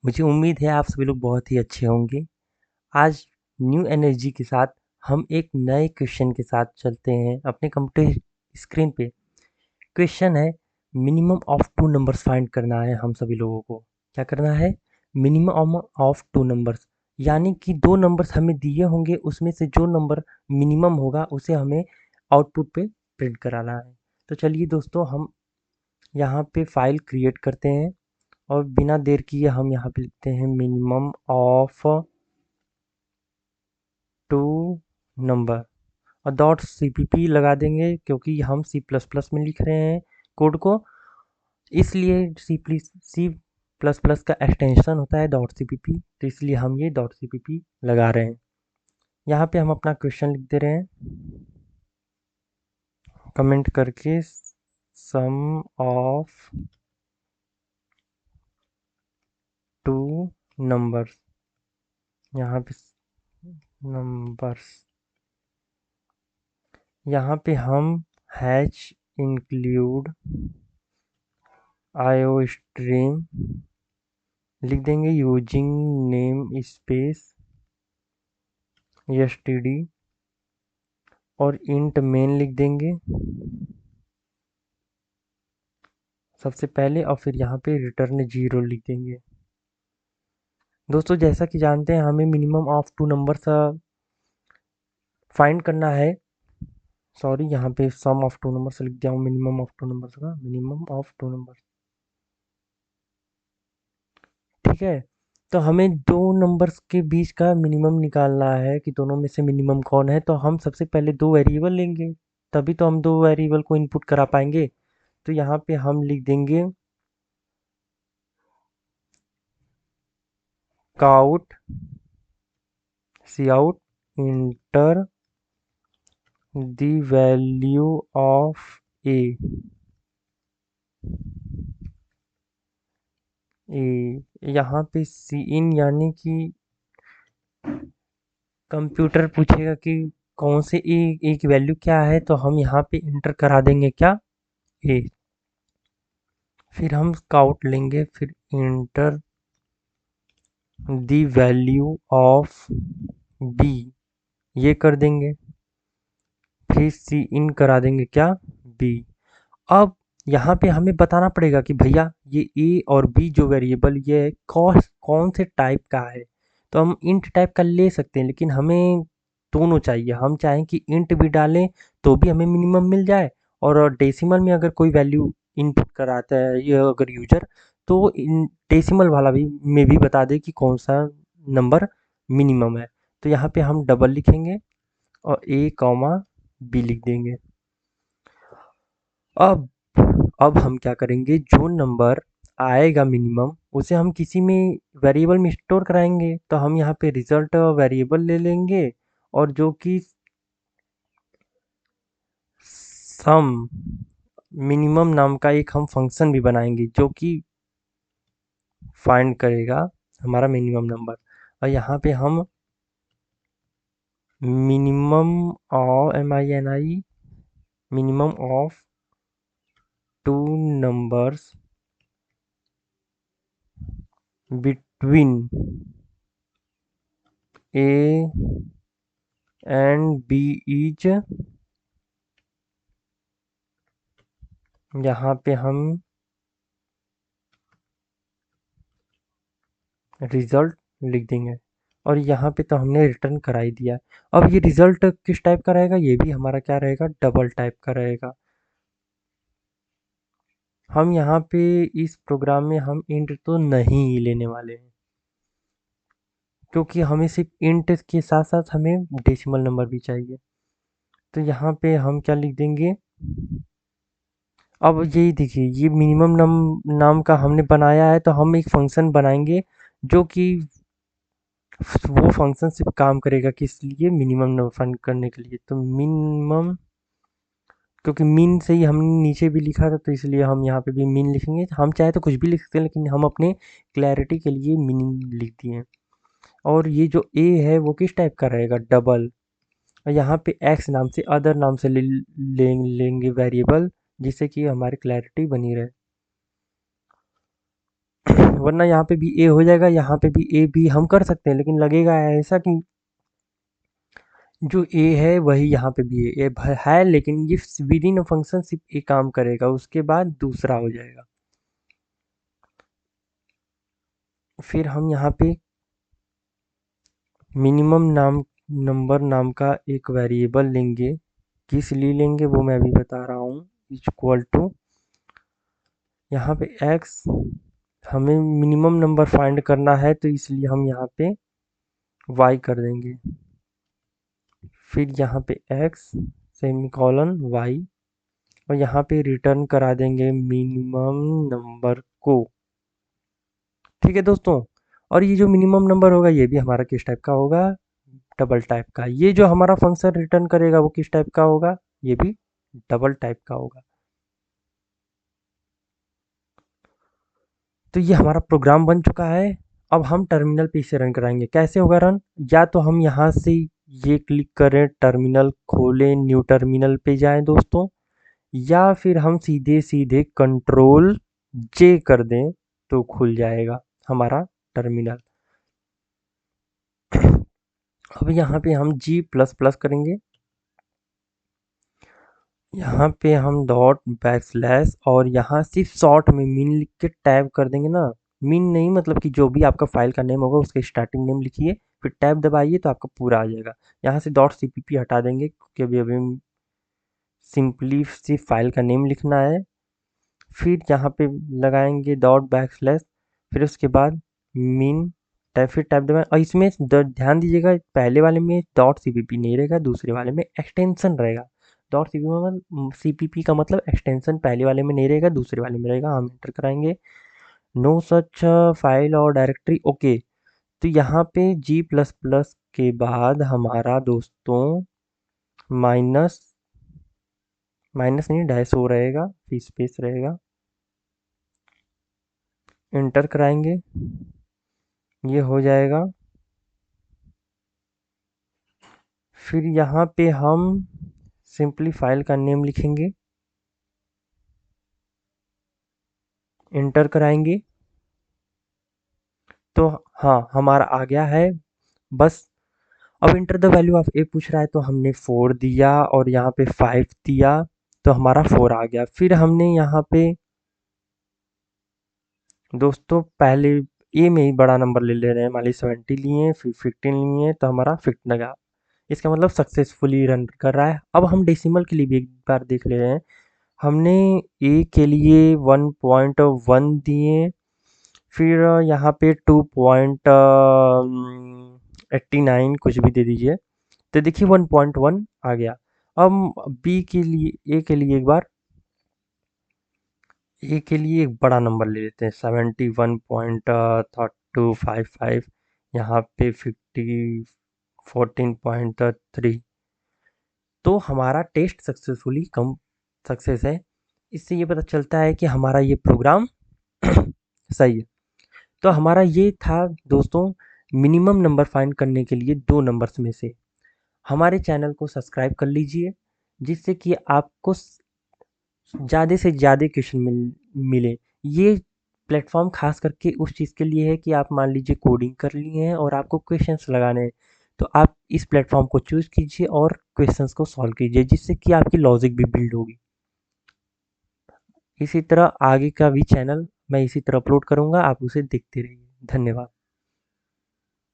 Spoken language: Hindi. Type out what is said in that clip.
मुझे उम्मीद है आप सभी लोग बहुत ही अच्छे होंगे। आज न्यू एनर्जी के साथ हम एक नए क्वेश्चन के साथ चलते हैं अपने कंप्यूटर स्क्रीन पे। क्वेश्चन है, minimum of two numbers find करना है हम सभी लोगों को। क्या करना है? मिनिमम ऑफ टू नंबर्स, यानी कि दो नंबर्स हमें दिए होंगे, उसमें से जो नंबर मिनिमम होगा उसे हमें आउटपुट पे प्रिंट कराना है। तो चलिए दोस्तों, हम यहाँ पे फाइल क्रिएट करते हैं और बिना देर किए हम यहाँ पे लिखते हैं मिनिमम ऑफ टू नंबर और डॉट सीपीपी लगा देंगे, क्योंकि हम सी प्लस प्लस में लिख रहे हैं कोड को, इसलिए सी प्लस प्लस का एक्सटेंशन होता है डॉट सीपीपी, तो इसलिए हम ये डॉट सीपीपी लगा रहे हैं। यहाँ पे हम अपना क्वेश्चन लिख दे रहे हैं कमेंट करके, सम ऑफ टू नंबर्स। यहाँ पे नंबर्स, यहाँ पे हम हैश इंक्लूड आईओ स्ट्रीम लिख देंगे यूजिंग नेम स्पेस एसटीडी और इंट मेन लिख देंगे सबसे पहले, और फिर यहाँ पे रिटर्न 0 लिख देंगे। दोस्तों, जैसा कि जानते हैं हमें minimum of two numbers find करना है। सॉरी, यहाँ पे सम ऑफ टू नंबर्स लिख दिया हूँ, मिनिमम ऑफ टू नंबर्स का मिनिमम ऑफ टू नंबर्स। ठीक है, तो हमें दो नंबर्स के बीच का मिनिमम निकालना है कि दोनों में से मिनिमम कौन है। तो हम सबसे पहले दो वेरिएबल लेंगे, तभी तो हम दो वेरिएबल को इनपुट करा पाएंगे। तो यहाँ पे हम लिख देंगे cout C out enter the value of A. यहाँ पे सी इन, यानी कि कंप्यूटर पूछेगा कि कौन से ए की वैल्यू क्या है, तो हम यहाँ पे इंटर करा देंगे क्या, ए। फिर हम काउट लेंगे, फिर enter the value of B, ये कर देंगे। फिर सी इन करा देंगे क्या, बी। अब यहाँ पे हमें बताना पड़ेगा कि भैया ये ए और बी जो वेरिएबल ये कौन से टाइप का है। तो हम इंट टाइप का ले सकते हैं, लेकिन हमें दोनों चाहिए। हम चाहें कि इंट भी डालें तो भी हमें मिनिमम मिल जाए, और डेसिमल में अगर कोई वैल्यू इनपुट कराता है ये अगर यूजर, तो इन डेसिमल वाला भी में भी बता दे कि कौन सा नंबर मिनिमम है। तो यहाँ पे हम डबल लिखेंगे और ए कॉमा बी लिख देंगे। अब अब हम क्या करेंगे, जो नंबर आएगा मिनिमम उसे हम किसी में वेरिएबल में स्टोर कराएंगे। तो हम यहाँ पे रिजल्ट वेरिएबल ले लेंगे, और जो कि सम मिनिमम नाम का एक हम फंक्शन भी बनाएंगे, जो कि फाइंड करेगा हमारा मिनिमम नंबर। और यहाँ पे हम minimum of MINI minimum of two numbers between a and b is, यहाँ पे हम रिजल्ट लिख देंगे। और यहाँ पे तो हमने रिटर्न करा ही दिया। अब ये रिजल्ट किस टाइप का रहेगा, ये भी हमारा क्या रहेगा, डबल टाइप का रहेगा। हम यहाँ पे इस प्रोग्राम में हम इंट तो नहीं लेने वाले हैं, क्योंकि हमें सिर्फ इंट के साथ साथ हमें डेसिमल नंबर भी चाहिए। तो यहाँ पे हम क्या लिख देंगे, अब यही देखिए, ये मिनिमम नाम का हमने बनाया है, तो हम एक फंक्शन बनाएंगे जो कि वो फंक्शन सिर्फ काम करेगा किस लिए, मिनिमम नंबर फाइंड करने के लिए। तो मिनिमम, क्योंकि मिन से ही हमने नीचे भी लिखा था, तो इसलिए हम यहाँ पे भी मिन लिखेंगे। हम चाहे तो कुछ भी लिख सकते हैं, लेकिन हम अपने क्लैरिटी के लिए मिन लिख दिए। और ये जो ए है वो किस टाइप का रहेगा, डबल। और यहाँ पे एक्स नाम से, अदर नाम से लेंगे वेरिएबल, जिससे कि हमारी क्लैरिटी बनी रहे। वरना यहाँ पे भी ए हो जाएगा, यहाँ पे भी ए भी हम कर सकते हैं, लेकिन लगेगा ऐसा कि जो ए है वही यहाँ पे भी है, लेकिन ये विद इन फंक्शन सिर्फ ए काम करेगा, उसके बाद दूसरा हो जाएगा। फिर हम यहाँ पे मिनिमम नंबर नाम का एक वेरिएबल लेंगे। किस लिए लेंगे वो मैं अभी बता रहा हूँ। इक्वल टू यहाँ पे x, हमें मिनिमम नंबर फाइंड करना है तो इसलिए हम यहाँ पे y कर देंगे। फिर यहाँ पे x सेमीकोलन y, और यहाँ पे रिटर्न करा देंगे मिनिमम नंबर को। ठीक है दोस्तों, और ये जो मिनिमम नंबर होगा ये भी हमारा किस टाइप का होगा, डबल टाइप का। ये जो हमारा फंक्शन रिटर्न करेगा वो किस टाइप का होगा, ये भी डबल टाइप का होगा। तो ये हमारा प्रोग्राम बन चुका है। अब हम टर्मिनल पे इसे रन कराएंगे। कैसे होगा रन, या तो हम यहाँ से ये क्लिक करें, टर्मिनल खोलें, न्यू टर्मिनल पे जाएं दोस्तों, या फिर हम सीधे सीधे कंट्रोल जे कर दें तो खुल जाएगा हमारा टर्मिनल। अब यहाँ पे हम G++ करेंगे, यहाँ पे हम डॉट बैकस्लैश, और यहाँ सिर्फ शॉर्ट में मिन लिख के टैब कर देंगे ना। मिन नहीं, मतलब कि जो भी आपका फाइल का नेम होगा उसका स्टार्टिंग नेम लिखिए, फिर टैब दबाइए तो आपका पूरा आ जाएगा। यहाँ से डॉट CPP हटा देंगे क्योंकि अभी अभी सिंपली सिर्फ फाइल का नेम लिखना है। फिर यहाँ पे लगाएंगे डॉट बैकस्लैश, फिर उसके बाद मिन टैब, फिर टैब दबाएं। और इसमें ध्यान दीजिएगा, पहले वाले में डॉट CPP नहीं रहेगा, दूसरे वाले में एक्सटेंशन रहेगा। डॉट CPP का मतलब एक्सटेंशन पहले वाले में नहीं रहेगा, दूसरे वाले में रहेगा। हम एंटर कराएंगे नो सच फाइल और डायरेक्टरी, ओके। तो यहाँ पे G++ के बाद हमारा दोस्तों माइनस माइनस नहीं डैश हो रहेगा, फिर स्पेस रहेगा, एंटर कराएंगे, ये हो जाएगा। फिर यहाँ पे हम सिंपली फाइल का नेम लिखेंगे, एंटर कराएंगे, तो हाँ हमारा आ गया है। बस अब इंटर द वैल्यू ऑफ ए पूछ रहा है, तो हमने 4 दिया और यहाँ पे 5 दिया, तो हमारा 4 आ गया। फिर हमने यहाँ पे दोस्तों पहले ए में ही बड़ा नंबर ले रहे हैं, मान ली 70 लिए, फिर 15 लिए, तो हमारा 15 लगा। इसका मतलब सक्सेसफुली रन कर रहा है। अब हम डेसिमल के लिए भी एक बार देख ले रहे हैं। हमने ए के लिए 1.1 दिए, फिर यहाँ पे 2.89 कुछ भी दे दीजिए, तो देखिए 1.1 आ गया। अब बी के लिए, ए के लिए एक बड़ा नंबर ले लेते हैं, 71.255, यहाँ पे 14.3। तो हमारा टेस्ट सक्सेसफुली कम सक्सेस है। इससे ये पता चलता है कि हमारा ये प्रोग्राम सही है। तो हमारा ये था दोस्तों, मिनिमम नंबर फाइंड करने के लिए 2 नंबर्स में से। हमारे चैनल को सब्सक्राइब कर लीजिए, जिससे कि आपको ज़्यादा से ज़्यादा क्वेश्चन मिले। ये प्लेटफॉर्म खास करके उस चीज़ के लिए है कि आप मान लीजिए कोडिंग कर लिए हैं और आपको क्वेश्चंस लगाने हैं, तो आप इस प्लेटफॉर्म को चूज़ कीजिए और क्वेश्चंस को सॉल्व कीजिए, जिससे कि आपकी लॉजिक भी बिल्ड होगी। इसी तरह आगे का भी चैनल मैं इसी तरह अपलोड करूँगा, आप उसे देखते रहिए। धन्यवाद।